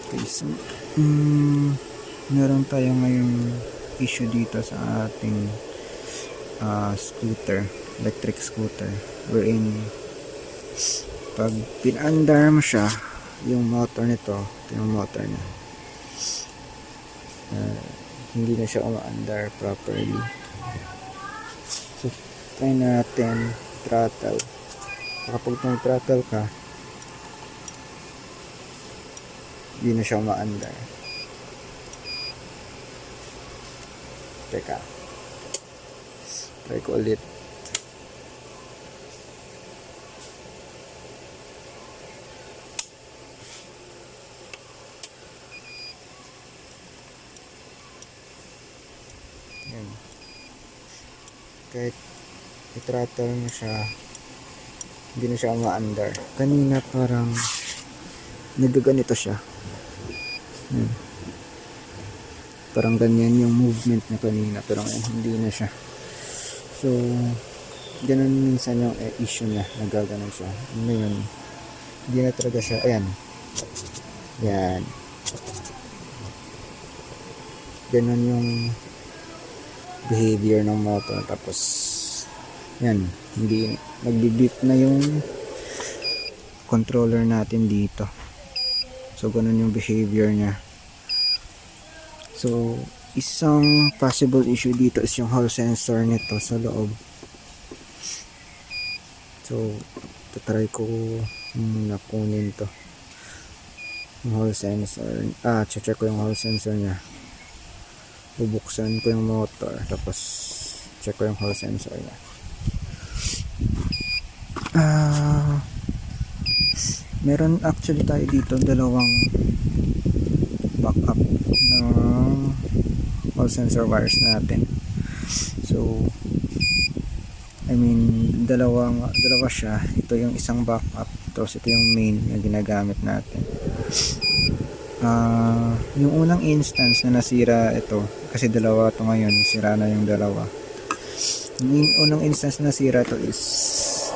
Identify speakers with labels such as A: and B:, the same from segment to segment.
A: Okay, so meron tayo ngayong issue dito sa ating scooter, electric scooter, wherein pag pinandar mo siya, yung motor nito, ito yung motor niya, hindi na siya umaandar properly. So try natin throttle. Kapag throttle ka, hindi na siya umaandar. Teka, try ko ulit. Yan. Kahit i-throttle mo siya, hindi na siya umaandar. Kanina parang nagaganito siya. Yan. Parang ganyan yung movement niya kanina, pero ngayon hindi na siya. So ganun minsan yung issue niya, nagaganon siya. Ngayon hindi na talaga siya. Ayan, yan, ganun yung behavior ng motor. Tapos yan, hindi nagbi-beep na yung controller natin dito. So ganun yung behavior niya. So isang possible issue dito is yung hall sensor nito sa loob. So tatry ko muna kunin to, yung hall sensor. Check ko yung hall sensor niya. Bubuksan ko yung motor, tapos check ko yung hall sensor niya. Meron actually tayo dito dalawang backup ng hall sensor wires natin. So I mean dalawa siya. Ito yung isang backup, tapos ito yung main na ginagamit natin. Yung unang instance na nasira ito, kasi dalawa ito ngayon, sira na yung dalawa. Yung unang instance na nasira ito is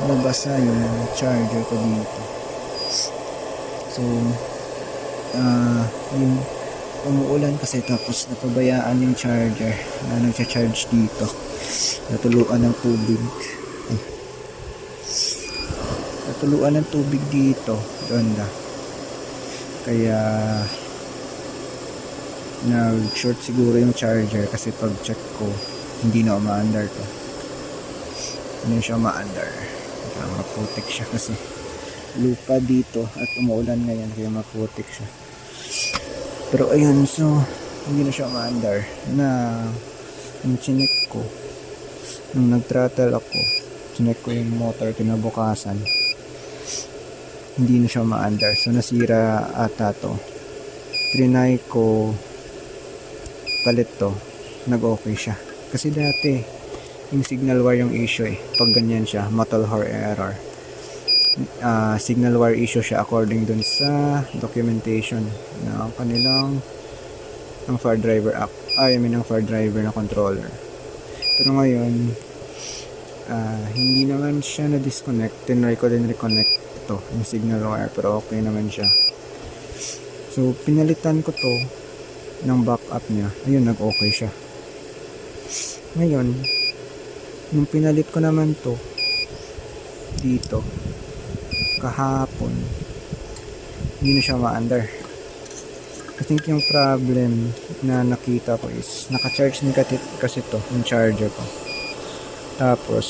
A: nabasa yung charger ko dito. So yung umuulan kasi, tapos napabayaan yung charger na nagcha-charge dito, natuluan ng tubig. Natuluan ng tubig dito, banda. Kaya nag-short siguro yung charger, kasi pag check ko hindi na umaandar to. Hindi siya umaandar. Maputik siya kasi lupa dito at umuulan ngayon, kaya maputik siya. Pero ayun, so hindi na siya umaandar. Yung chinek ko, nung nag-throttle ako, chinek ko yung motor kinabukasan, hindi na siya umaandar. So nasira ata to. Trinay ko palit to, nag-okay siya. Kasi dati yung signal wire yung issue pag ganyan siya, Motul-Hor error. Signal wire issue siya according dun sa documentation ng kanilang ng far driver app. Ng far driver na controller. Pero ngayon hindi naman siya na-disconnect. Tinry ko din reconnect ito, yung signal wire, pero okay naman siya. So pinalitan ko to ng backup niya. Ayun, nag-okay siya. Ngayon nung pinalit ko naman to dito kahapon, hindi na siya ma-under. I think yung problem na nakita ko is naka-charge din kasi to, yung charger ko. Tapos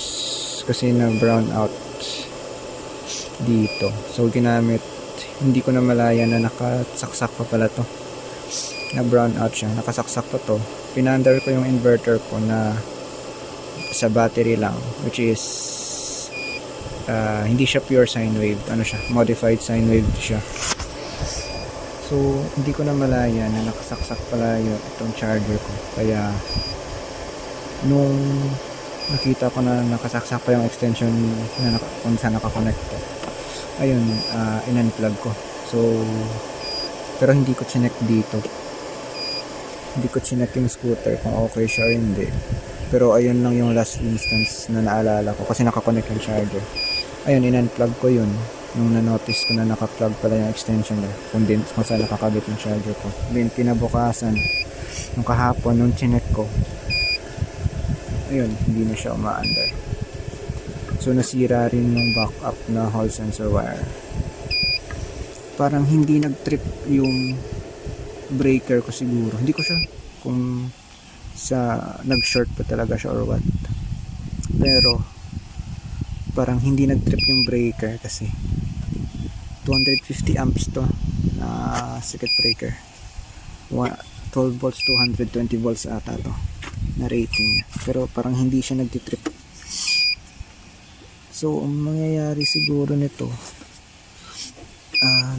A: kasi na-brown out dito, so ginamit, hindi ko na malaya na nakasaksak pa pala to, na brown out siya, nakasaksak pa to. Pinandar ko yung inverter ko na sa battery lang, which is hindi siya pure sine wave, modified sine wave siya. So hindi ko na malaya na nakasaksak pala itong charger ko. Kaya nung nakita ko na nakasaksak pa yung extension na kung saan nakakonect ko, ayun, in-unplug ko. So pero hindi ko chinek dito, hindi ko chinek yung scooter kung okay siya o hindi. Pero ayun lang yung last instance na naalala ko, kasi nakakonect yung charger. Ayun, in-unplug ko yun. nung na-notice ko na naka-plug pala yung extension niya kung saan nakakabit yung charger ko. Then kinabukasan nung kahapon nung chinek ko, ayun, hindi na siya umaandar. So nasira rin yung backup na hall sensor wire. Parang hindi nag-trip yung breaker ko siguro. Hindi ko sure kung nag-short pa talaga siya or what. Pero parang hindi nag-trip yung breaker kasi 250 amps to na circuit breaker. 12 volts, 220 volts ata to na rating niya. Pero parang hindi siya nag-trip. So ang mangyayari siguro nito,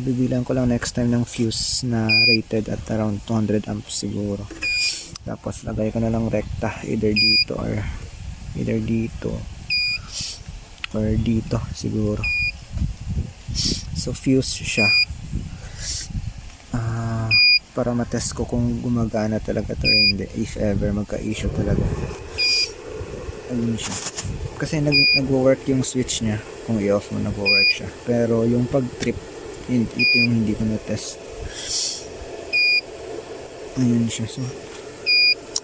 A: bibilang ko lang next time ng fuse na rated at around 200 amps siguro. Tapos lagay ko na lang rekta either dito or dito siguro. So fuse siya para matest ko kung gumagana talaga to or hindi, if ever magka-issue talaga. Ayun siya. Kasi nagwo-work yung switch niya. Kung i-off mo, nagwo-work siya. Pero yung pag-trip, ito yung hindi ko na-test. Ayun siya. So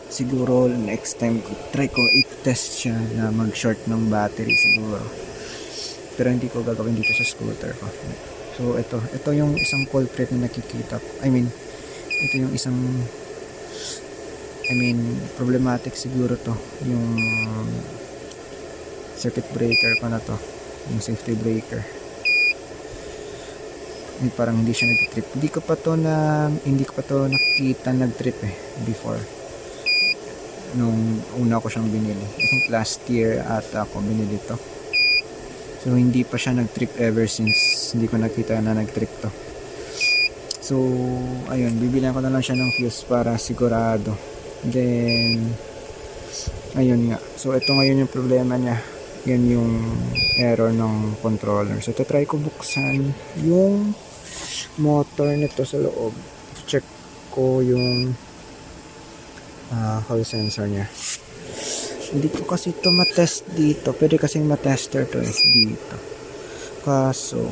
A: siguro next time try ko i-test siya na mag-short ng battery siguro. Pero hindi ko gagawin dito sa scooter ko. So ito yung isang culprit na nakikita ko. Ito yung isang problematic siguro to, yung circuit breaker ko na to, yung safety breaker. Parang hindi siya nag-trip. Hindi ko pa to nakita nag-trip before. Nung una ko siyang binili. I think last year ata ako binili to. So hindi pa siya nag-trip ever since. Hindi ko nakita na nag-trip to. So ayun, bibilihan ko na lang siya ng fuse para sigurado. Then ayun nga. So ito ngayon yung problema niya. Yan yung error ng controller. So try ko buksan yung motor nito sa loob. Check ko yung hall sensor niya. Hindi ko kasi ito matest dito. Pwede kasi matester to dito. Kaso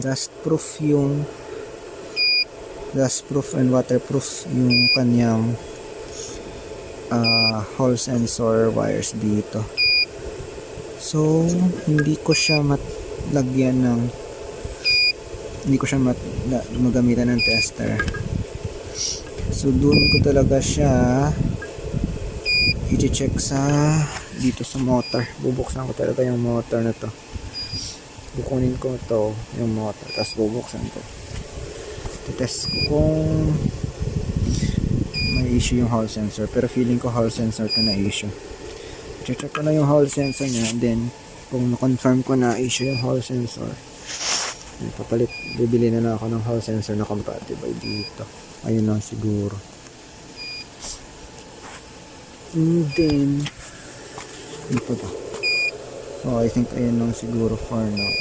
A: dustproof and waterproof yung kanyang hall sensor wires dito. So hindi ko siya magamitan ng tester. So doon ko talaga siya i-check dito sa motor. Bubuksan ko talaga yung motor na to. Bukunin ko to yung motor, tapos bubuksan ko. Test ko kung may issue yung hall sensor, pero feeling ko hall sensor to na issue. Check ko na yung hall sensor niya, and then kung na-confirm ko na issue yung hall sensor, bibili na ako ng hall sensor na compatible dito. Ayun lang siguro. And then ano pa ba? So I think ayun lang siguro for now.